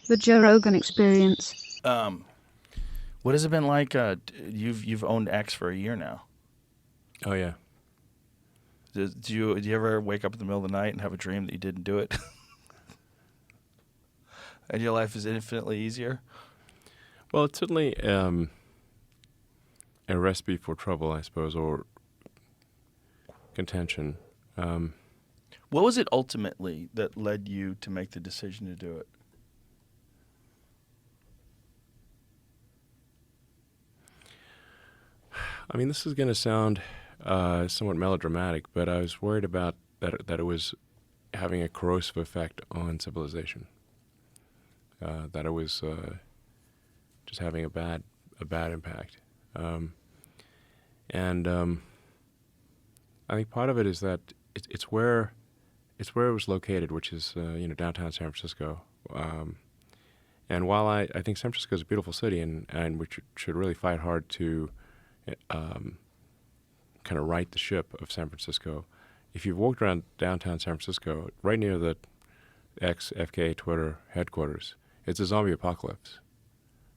The Joe Rogan Experience. What has it been like? You've owned X for a year now. Oh yeah. Do you ever wake up in the middle of the night and have a dream that you didn't do it, and your life is infinitely easier? Well, it's certainly a recipe for trouble, I suppose, or contention. What was it ultimately that led you to make the decision to do it? I mean, this is going to sound somewhat melodramatic, but I was worried about that it was having a corrosive effect on civilization. That it was just having a bad impact. And I think part of it is that it's where it was located, which is downtown San Francisco. And while I think San Francisco is a beautiful city, and we should really fight hard to kind of right the ship of San Francisco, if you've walked around downtown San Francisco, right near the FK Twitter headquarters, it's a zombie apocalypse.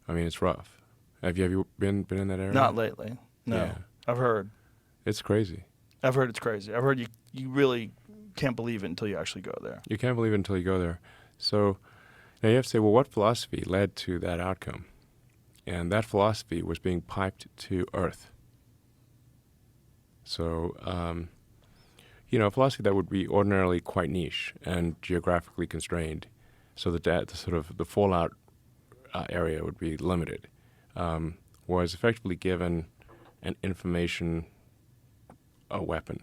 I mean, it's rough. Have you been in that area? Not lately. No. Yeah. I've heard. It's crazy. I've heard it's crazy. I've heard you really can't believe it until you actually go there. You can't believe it until you go there. So now you have to say, well, what philosophy led to that outcome? And that philosophy was being piped to Earth. So, a philosophy that would be ordinarily quite niche and geographically constrained, so that the fallout area would be limited, was effectively given an information weapon,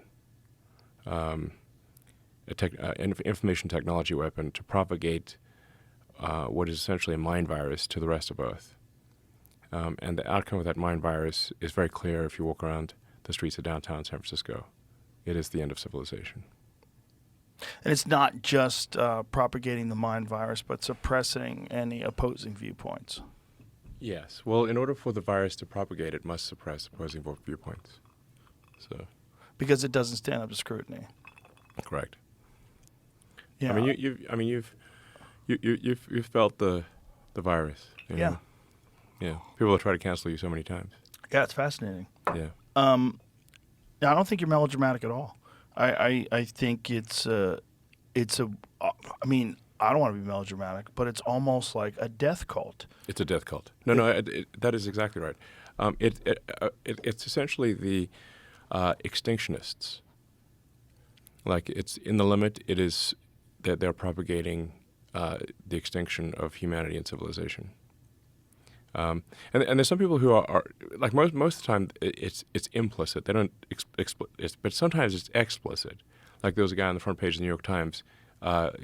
information technology weapon to propagate what is essentially a mind virus to the rest of Earth. And the outcome of that mind virus is very clear if you walk around the streets of downtown San Francisco. It is the end of civilization. And it's not just propagating the mind virus, but suppressing any opposing viewpoints. Yes. Well, in order for the virus to propagate, it must suppress opposing viewpoints. So. Because it doesn't stand up to scrutiny. Correct. Yeah. I mean, you've felt the virus. You know? Yeah. Yeah. People will try to cancel you so many times. Yeah, it's fascinating. Yeah. I don't think you're melodramatic at all. I think it's I mean, I don't want to be melodramatic, but it's almost like a death cult. It's a death cult. No, that is exactly right. It's essentially the extinctionists. Like, it's in the limit. It is that they're propagating the extinction of humanity and civilization. And there's some people who are like most of the time it's implicit. They don't but sometimes it's explicit. Like, there was a guy on the front page of the New York Times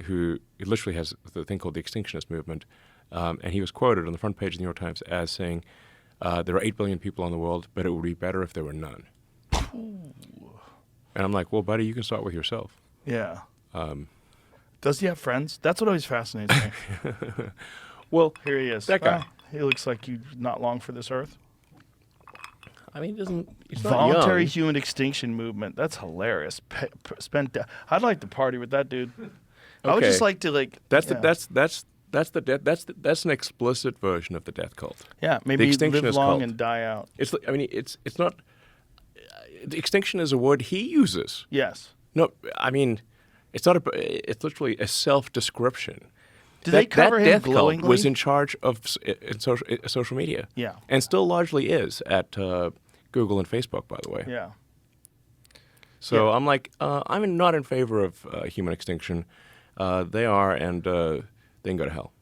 who literally has the thing called the extinctionist movement, and he was quoted on the front page of the New York Times as saying, "There are 8 billion people in the world, but it would be better if there were none." And I'm like, well, buddy, you can start with yourself. Yeah. Does he have friends? That's what always fascinates me. Well, Here he is. that guy. He looks like he's not long for this earth. I mean, he's not Voluntary young. human extinction movement. That's hilarious. I'd like to party with that dude. I would Okay. just like to That's yeah. that's an explicit version of the death cult. Yeah, maybe the live extinctionist long cult. and die out. It's not. The extinction is a word he uses. Yes. No, I mean, it's not it's literally a self-description. Do they cover that him death cult glowingly? was in charge of social media. Yeah. And still largely is at Google and Facebook, by the way. Yeah. So Yeah. I'm like, I'm not in favor of human extinction. They are, and they can go to hell.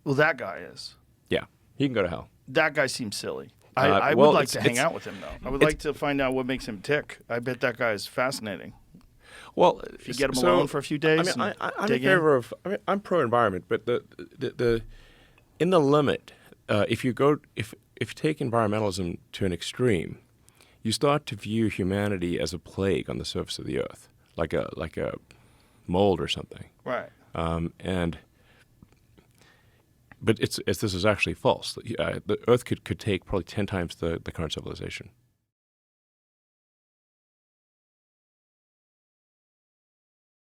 Well, that guy is. Yeah, he can go to hell. That guy seems silly. I well, would like to hang it's- out with him, though. I would like to find out what makes him tick. I bet that guy is fascinating. Well, If you get him alone for a few days, I mean, and I'm in dig favor of. I mean, I'm pro-environment, but the in the limit, if you take environmentalism to an extreme, you start to view humanity as a plague on the surface of the earth, like a mold or something. right. But this is actually false. The Earth could take probably 10 times the current civilization.